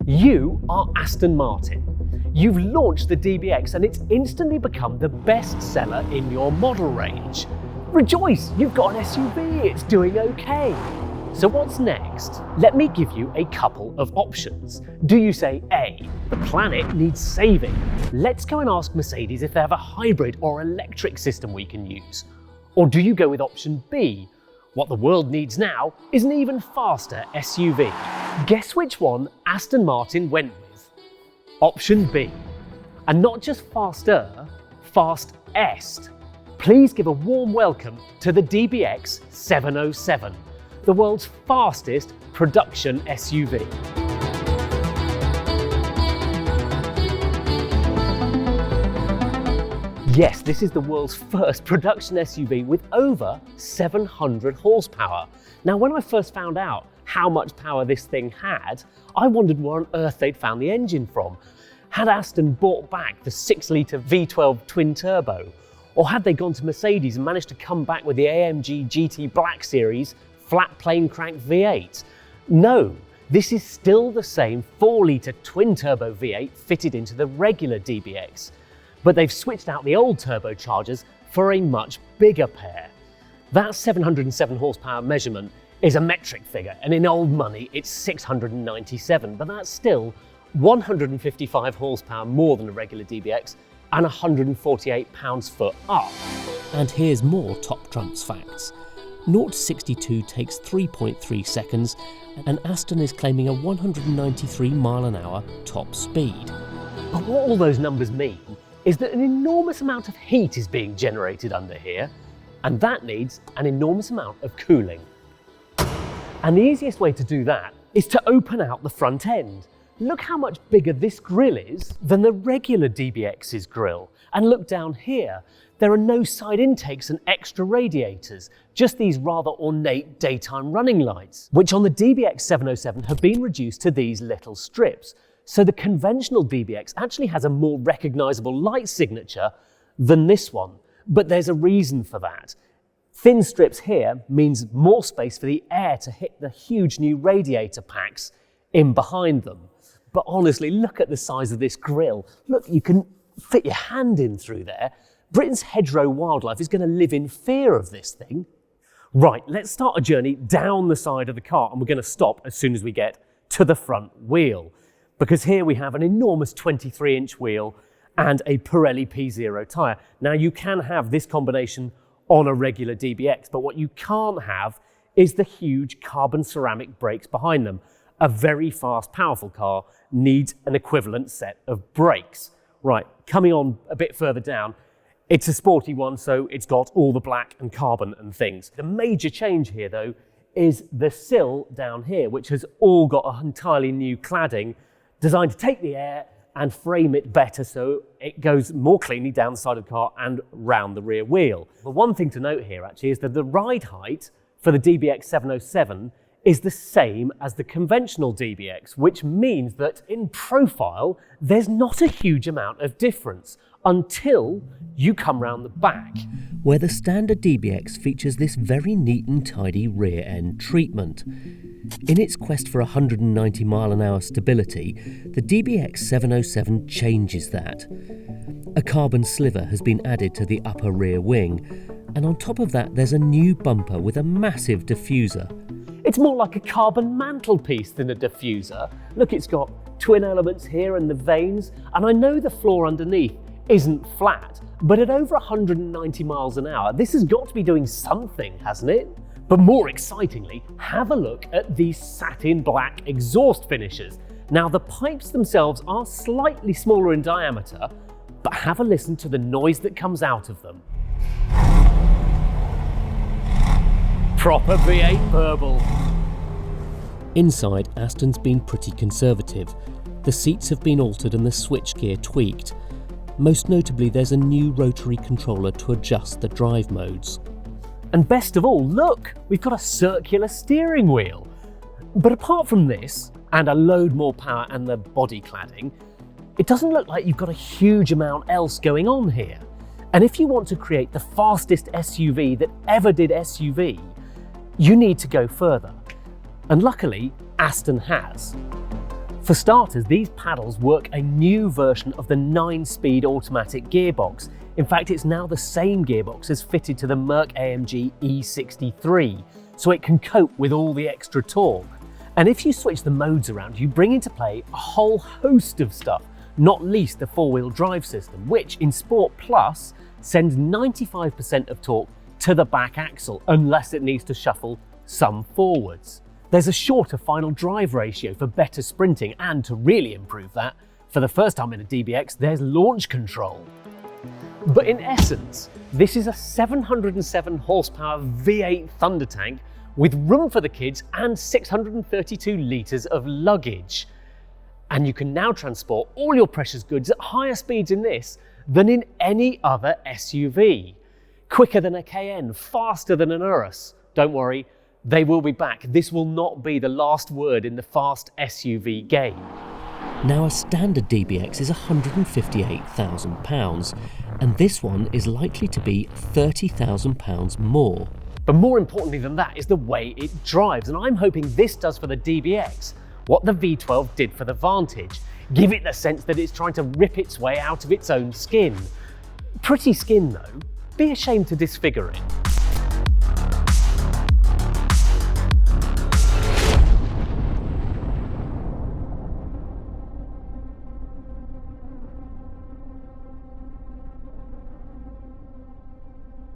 You are Aston Martin. You've launched the DBX and it's instantly become the best seller in your model range. Rejoice, you've got an SUV, it's doing okay. So what's next? Let me give you a couple of options. Do you say A, the planet needs saving? Let's go and ask Mercedes if they have a hybrid or electric system we can use. Or do you go with option B? What the world needs now is an even faster SUV. Guess which one Aston Martin went with? Option B. And not just faster, fast-est. Please give a warm welcome to the DBX 707, the world's fastest production SUV. Yes, this is the world's first production SUV with over 700 horsepower. Now, when I first found out how much power this thing had, I wondered where on earth they'd found the engine from. Had Aston bought back the 6-litre V12 twin turbo? Or had they gone to Mercedes and managed to come back with the AMG GT Black Series flat plane crank V8? No, this is still the same 4-litre twin turbo V8 fitted into the regular DBX. But they've switched out the old turbochargers for a much bigger pair. That 707 horsepower measurement is a metric figure, and in old money it's 697, but that's still 155 horsepower more than a regular DBX and 148 pounds-foot up. And here's more top trumps facts. 0 to 62 takes 3.3 seconds, and Aston is claiming a 193 mile/hour top speed. But what all those numbers mean is that an enormous amount of heat is being generated under here, and that needs an enormous amount of cooling. And the easiest way to do that is to open out the front end. Look how much bigger this grille is than the regular DBX's grille. And look down here, there are no side intakes and extra radiators, just these rather ornate daytime running lights, which on the DBX 707 have been reduced to these little strips. So the conventional DBX actually has a more recognisable light signature than this one, but there's a reason for that. Thin strips here means more space for the air to hit the huge new radiator packs in behind them. But honestly, look at the size of this grille. Look, you can fit your hand in through there. Britain's hedgerow wildlife is going to live in fear of this thing. Right, let's start a journey down the side of the car, and we're going to stop as soon as we get to the front wheel. Because here we have an enormous 23-inch wheel and a Pirelli P0 tyre. Now, you can have this combination on a regular DBX, but what you can't have is the huge carbon ceramic brakes behind them. A very fast, powerful car needs an equivalent set of brakes. Right, coming on a bit further down, it's a sporty one, so it's got all the black and carbon and things. The major change here, though, is the sill down here, which has all got an entirely new cladding designed to take the air and frame it better so it goes more cleanly down the side of the car and round the rear wheel. The one thing to note here actually is that the ride height for the DBX 707 is the same as the conventional DBX, which means that in profile there's not a huge amount of difference until you come round the back, where the standard DBX features this very neat and tidy rear end treatment. In its quest for 190 mile/hour stability, the DBX 707 changes that. A carbon sliver has been added to the upper rear wing, and on top of that there's a new bumper with a massive diffuser. It's more like a carbon mantelpiece than a diffuser. Look, it's got twin elements here and the vanes, and I know the floor underneath isn't flat, but at over 190 miles an hour, this has got to be doing something, hasn't it? But more excitingly, have a look at these satin black exhaust finishes. Now, the pipes themselves are slightly smaller in diameter, but have a listen to the noise that comes out of them. Proper V8 burble. Inside, Aston's been pretty conservative. The seats have been altered and the switchgear tweaked. Most notably, there's a new rotary controller to adjust the drive modes. And best of all, look, we've got a circular steering wheel. But apart from this, and a load more power and the body cladding, it doesn't look like you've got a huge amount else going on here. And if you want to create the fastest SUV that ever did SUV, you need to go further. And luckily, Aston has. For starters, these paddles work a new version of the 9-speed automatic gearbox. In fact, it's now the same gearbox as fitted to the Merc AMG E63, so it can cope with all the extra torque. And if you switch the modes around, you bring into play a whole host of stuff, not least the 4-wheel drive system, which in Sport Plus sends 95% of torque to the back axle, unless it needs to shuffle some forwards. There's a shorter final drive ratio for better sprinting, and to really improve that, for the first time in a DBX, there's launch control. But in essence, this is a 707 horsepower V8 Thunder tank with room for the kids and 632 litres of luggage. And you can now transport all your precious goods at higher speeds in this than in any other SUV. Quicker than a Cayenne, faster than an Urus. Don't worry, they will be back. This will not be the last word in the fast SUV game. Now, a standard DBX is £158,000, and this one is likely to be £30,000 more. But more importantly than that is the way it drives, and I'm hoping this does for the DBX what the V12 did for the Vantage. Give it the sense that it's trying to rip its way out of its own skin. Pretty skin though, be ashamed to disfigure it.